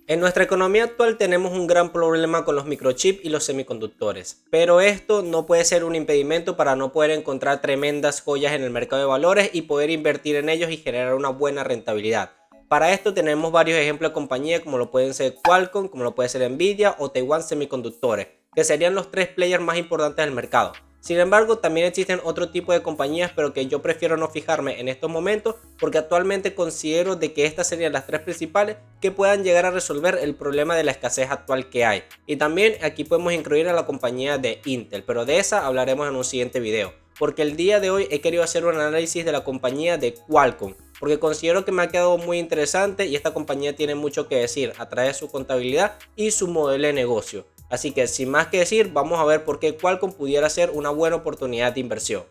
En nuestra economía actual tenemos un gran problema con los microchips y los semiconductores, pero esto no puede ser un impedimento para no poder encontrar tremendas joyas en el mercado de valores y poder invertir en ellos y generar una buena rentabilidad. Para esto tenemos varios ejemplos de compañías como lo pueden ser Qualcomm, como lo puede ser Nvidia o Taiwan Semiconductores, que serían los tres players más importantes del mercado. Sin embargo, también existen otro tipo de compañías, pero que yo prefiero no fijarme en estos momentos porque actualmente considero de que estas serían las tres principales que puedan llegar a resolver el problema de la escasez actual que hay. Y también aquí podemos incluir a la compañía de Intel, pero de esa hablaremos en un siguiente video, porque el día de hoy he querido hacer un análisis de la compañía de Qualcomm, porque considero que me ha quedado muy interesante y esta compañía tiene mucho que decir a través de su contabilidad y su modelo de negocio. Así que sin más que decir, vamos a ver por qué Qualcomm pudiera ser una buena oportunidad de inversión.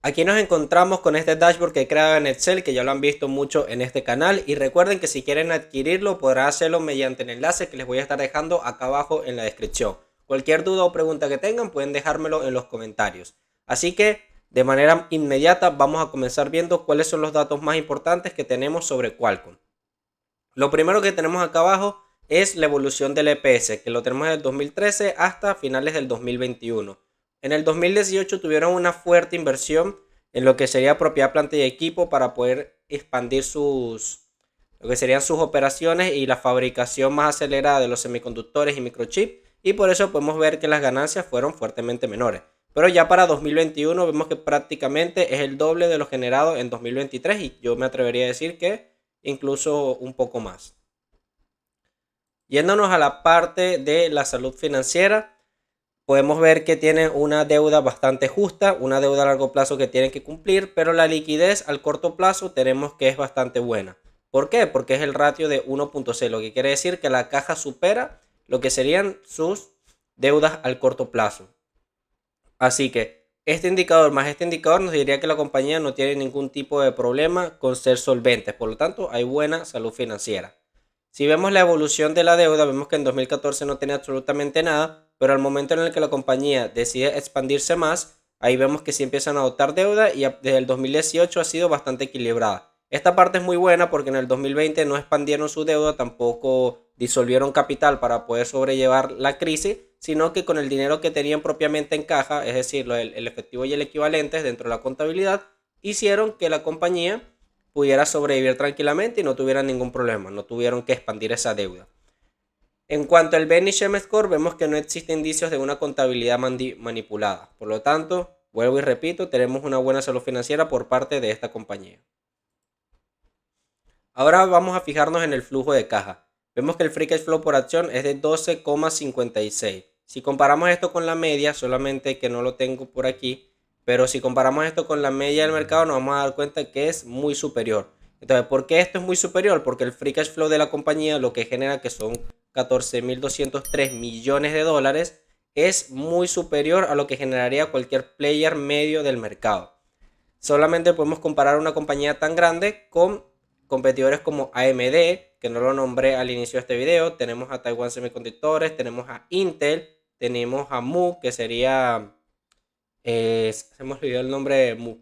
Aquí nos encontramos con este dashboard que he creado en Excel, que ya lo han visto mucho en este canal, y recuerden que si quieren adquirirlo podrán hacerlo mediante el enlace que les voy a estar dejando acá abajo en la descripción. Cualquier duda o pregunta que tengan pueden dejármelo en los comentarios. Así que de manera inmediata vamos a comenzar viendo cuáles son los datos más importantes que tenemos sobre Qualcomm. Lo primero que tenemos acá abajo es la evolución del EPS, que lo tenemos desde el 2013 hasta finales del 2021. En el 2018 tuvieron una fuerte inversión en lo que sería propiedad, planta y equipo para poder expandir lo que serían sus operaciones y la fabricación más acelerada de los semiconductores y microchips, y por eso podemos ver que las ganancias fueron fuertemente menores. Pero ya para 2021 vemos que prácticamente es el doble de lo generado en 2023 y yo me atrevería a decir que incluso un poco más. Yéndonos a la parte de la salud financiera, podemos ver que tienen una deuda bastante justa, una deuda a largo plazo que tienen que cumplir, pero la liquidez al corto plazo tenemos que es bastante buena. ¿Por qué? Porque es el ratio de 1.6, lo que quiere decir que la caja supera lo que serían sus deudas al corto plazo. Así que este indicador más este indicador nos diría que la compañía no tiene ningún tipo de problema con ser solventes, por lo tanto hay buena salud financiera. Si vemos la evolución de la deuda, vemos que en 2014 no tenía absolutamente nada, pero al momento en el que la compañía decide expandirse más, ahí vemos que sí empiezan a adoptar deuda y desde el 2018 ha sido bastante equilibrada. Esta parte es muy buena porque en el 2020 no expandieron su deuda, tampoco disolvieron capital para poder sobrellevar la crisis, sino que con el dinero que tenían propiamente en caja, es decir, el efectivo y el equivalente dentro de la contabilidad, hicieron que la compañía pudiera sobrevivir tranquilamente y no tuvieran ningún problema, no tuvieron que expandir esa deuda. En cuanto al Ben Shem Score, vemos que no existen indicios de una contabilidad manipulada. Por lo tanto, vuelvo y repito, tenemos una buena salud financiera por parte de esta compañía. Ahora vamos a fijarnos en el flujo de caja. Vemos que el free cash flow por acción es de 12,56. Si comparamos esto con la media, solamente que no lo tengo por aquí, pero si comparamos esto con la media del mercado nos vamos a dar cuenta que es muy superior. Entonces, ¿por qué esto es muy superior? Porque el free cash flow de la compañía lo que genera, que son 14.203 millones de dólares, es muy superior a lo que generaría cualquier player medio del mercado. Solamente podemos comparar una compañía tan grande con competidores como AMD, que no lo nombré al inicio de este video. Tenemos a Taiwan Semiconductores, tenemos a Intel, tenemos a Mu, que sería... se me olvidó el nombre de Mu.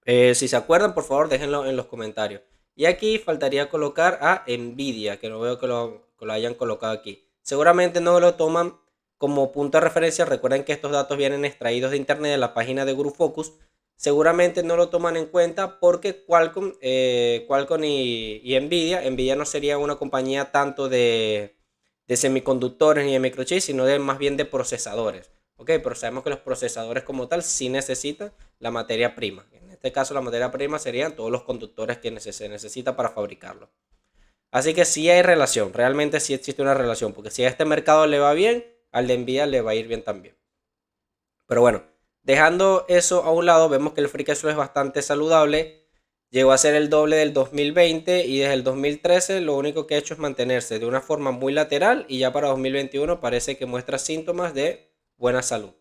Si se acuerdan, por favor, déjenlo en los comentarios. Y aquí faltaría colocar a Nvidia, que no veo que lo hayan colocado aquí. Seguramente no lo toman como punto de referencia. Recuerden que estos datos vienen extraídos de internet de la página de GuruFocus. Seguramente no lo toman en cuenta porque Qualcomm y Nvidia no sería una compañía tanto de semiconductores ni de microchips, sino más bien de procesadores. Ok, pero sabemos que los procesadores como tal sí necesitan la materia prima. En este caso la materia prima serían todos los conductores que se necesita para fabricarlo. Así que sí hay relación, realmente sí existe una relación, porque si a este mercado le va bien, al de Nvidia le va a ir bien también. Pero bueno, dejando eso a un lado, vemos que el free cash flow es bastante saludable. Llegó a ser el doble del 2020 y desde el 2013 lo único que ha hecho es mantenerse de una forma muy lateral y ya para 2021 parece que muestra síntomas de buena salud.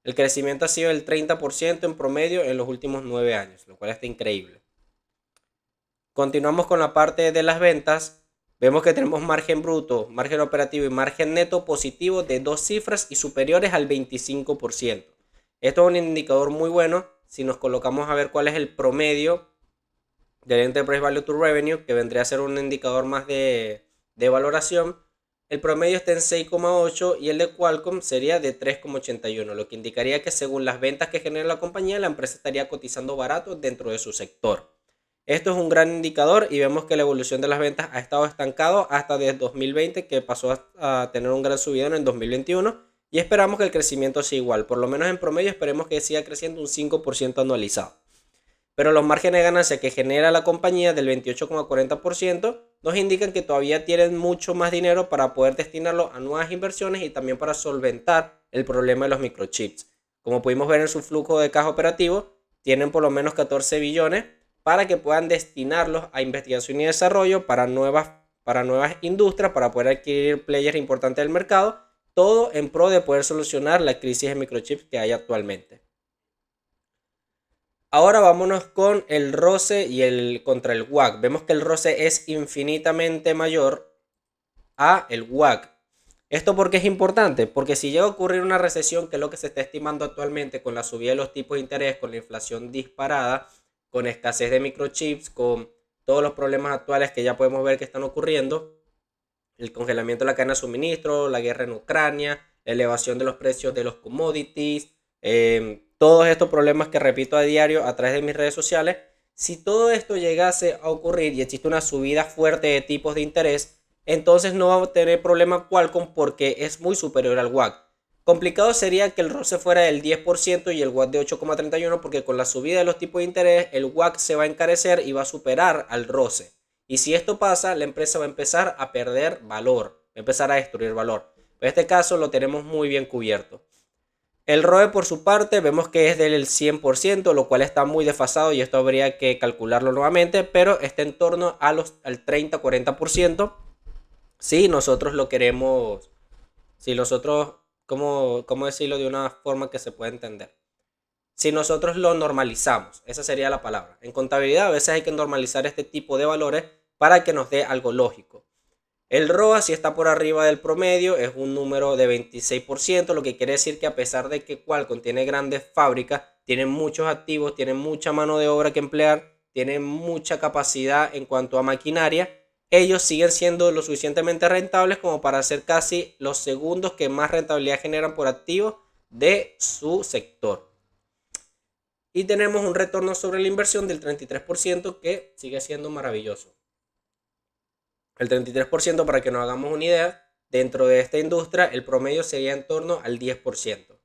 El crecimiento ha sido del 30% en promedio en los últimos 9 años, lo cual está increíble. Continuamos con la parte de las ventas. Vemos que tenemos margen bruto, margen operativo y margen neto positivo de dos cifras y superiores al 25%. Esto es un indicador muy bueno si nos colocamos a ver cuál es el promedio del Enterprise Value to Revenue, que vendría a ser un indicador más de valoración. El promedio está en 6,8 y el de Qualcomm sería de 3,81, lo que indicaría que según las ventas que genera la compañía, la empresa estaría cotizando barato dentro de su sector. Esto es un gran indicador y vemos que la evolución de las ventas ha estado estancado hasta desde 2020, que pasó a tener un gran subidón en 2021, y esperamos que el crecimiento sea igual. Por lo menos en promedio esperemos que siga creciendo un 5% anualizado. Pero los márgenes de ganancia que genera la compañía del 28,40% nos indican que todavía tienen mucho más dinero para poder destinarlo a nuevas inversiones y también para solventar el problema de los microchips. Como pudimos ver en su flujo de caja operativo, tienen por lo menos 14 billones para que puedan destinarlos a investigación y desarrollo para nuevas industrias, para poder adquirir players importantes del mercado, todo en pro de poder solucionar la crisis de microchips que hay actualmente. Ahora vámonos con el ROCE y el contra el WACC. Vemos que el ROCE es infinitamente mayor a el WACC. ¿Esto por qué es importante? Porque si llega a ocurrir una recesión, que es lo que se está estimando actualmente con la subida de los tipos de interés, con la inflación disparada, con escasez de microchips, con todos los problemas actuales que ya podemos ver que están ocurriendo, el congelamiento de la cadena de suministro, la guerra en Ucrania, la elevación de los precios de los commodities, todos estos problemas que repito a diario a través de mis redes sociales. Si todo esto llegase a ocurrir y existe una subida fuerte de tipos de interés, entonces no va a tener problema Qualcomm porque es muy superior al WACC. Complicado sería que el ROCE fuera del 10% y el WACC de 8,31, porque con la subida de los tipos de interés el WACC se va a encarecer y va a superar al ROCE. Y si esto pasa, la empresa va a empezar a perder valor, va a empezar a destruir valor. En este caso lo tenemos muy bien cubierto. El ROE por su parte vemos que es del 100%, lo cual está muy desfasado y esto habría que calcularlo nuevamente, pero está en torno a al 30-40%. Si nosotros lo queremos, si nosotros, ¿cómo decirlo de una forma que se pueda entender? Si nosotros lo normalizamos, esa sería la palabra. En contabilidad a veces hay que normalizar este tipo de valores para que nos dé algo lógico. El ROA, si está por arriba del promedio, es un número de 26%, lo que quiere decir que a pesar de que Qualcomm tiene grandes fábricas, tiene muchos activos, tiene mucha mano de obra que emplear, tiene mucha capacidad en cuanto a maquinaria, ellos siguen siendo lo suficientemente rentables como para ser casi los segundos que más rentabilidad generan por activo de su sector. Y tenemos un retorno sobre la inversión del 33% que sigue siendo maravilloso. El 33%, para que nos hagamos una idea, dentro de esta industria el promedio sería en torno al 10%.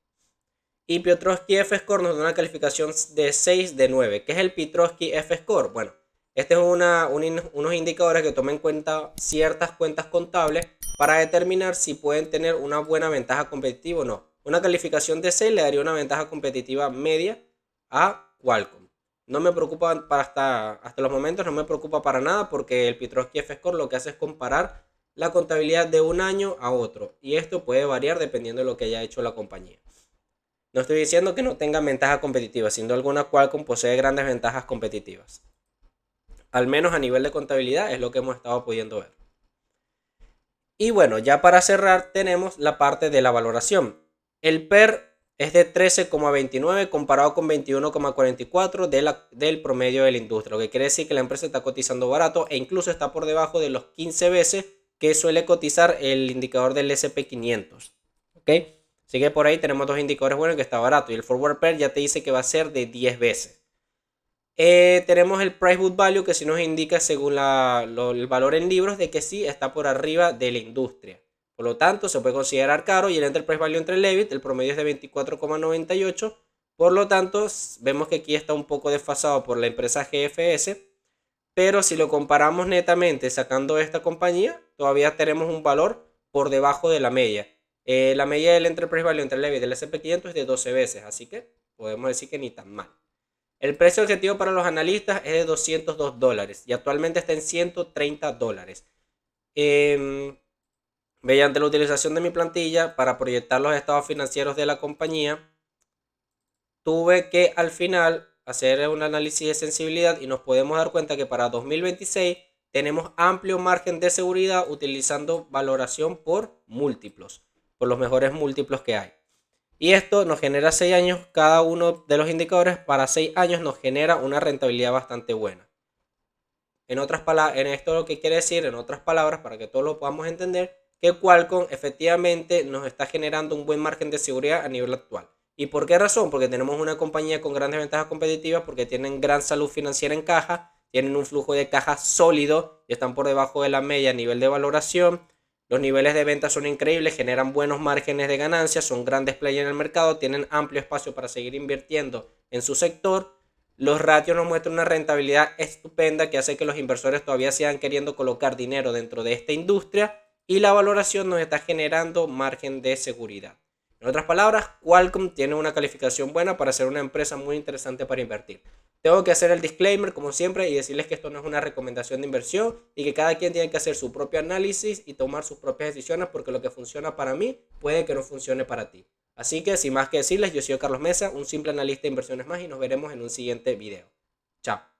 Y Piotrowski F-Score nos da una calificación de 6 de 9. ¿Qué es el Piotrowski F-Score? Bueno, este es unos indicadores que toman en cuenta ciertas cuentas contables para determinar si pueden tener una buena ventaja competitiva o no. Una calificación de 6 le daría una ventaja competitiva media a Qualcomm. No me preocupa hasta los momentos, no me preocupa para nada porque el Piotrowski F-Score lo que hace es comparar la contabilidad de un año a otro y esto puede variar dependiendo de lo que haya hecho la compañía. No estoy diciendo que no tenga ventaja competitiva, sin duda alguna Qualcomm posee grandes ventajas competitivas. Al menos a nivel de contabilidad es lo que hemos estado pudiendo ver. Y bueno, ya para cerrar tenemos la parte de la valoración. El PER es de 13,29 comparado con 21,44 del promedio de la industria, lo que quiere decir que la empresa está cotizando barato e incluso está por debajo de los 15 veces que suele cotizar el indicador del SP500. ¿Ok? Así que por ahí tenemos dos indicadores buenos que está barato y el forward PER ya te dice que va a ser de 10 veces. Tenemos el price book value que sí nos indica según el valor en libros de que sí está por arriba de la industria. Por lo tanto, se puede considerar caro y el enterprise value entre Levitt, el promedio es de 24,98. Por lo tanto, vemos que aquí está un poco desfasado por la empresa GFS. Pero si lo comparamos netamente sacando esta compañía, todavía tenemos un valor por debajo de la media. La media del enterprise value entre Levitt y el SP500 es de 12 veces, así que podemos decir que ni tan mal. El precio objetivo para los analistas es de $202 y actualmente está en $130. Mediante la utilización de mi plantilla para proyectar los estados financieros de la compañía, tuve que al final hacer un análisis de sensibilidad y nos podemos dar cuenta que para 2026 tenemos amplio margen de seguridad utilizando valoración por múltiplos, por los mejores múltiplos que hay. Y esto nos genera 6 años, cada uno de los indicadores para 6 años nos genera una rentabilidad bastante buena. En otras palabras, en esto lo que quiere decir, en otras palabras, para que todos lo podamos entender, que Qualcomm efectivamente nos está generando un buen margen de seguridad a nivel actual. ¿Y por qué razón? Porque tenemos una compañía con grandes ventajas competitivas, porque tienen gran salud financiera en caja, tienen un flujo de caja sólido y están por debajo de la media a nivel de valoración. Los niveles de venta son increíbles, generan buenos márgenes de ganancia, son grandes players en el mercado, tienen amplio espacio para seguir invirtiendo en su sector. Los ratios nos muestran una rentabilidad estupenda que hace que los inversores todavía sigan queriendo colocar dinero dentro de esta industria y la valoración nos está generando margen de seguridad. En otras palabras, Qualcomm tiene una calificación buena para ser una empresa muy interesante para invertir. Tengo que hacer el disclaimer como siempre y decirles que esto no es una recomendación de inversión y que cada quien tiene que hacer su propio análisis y tomar sus propias decisiones porque lo que funciona para mí puede que no funcione para ti. Así que sin más que decirles, yo soy Carlos Mesa, un simple analista de inversiones más y nos veremos en un siguiente video. Chao.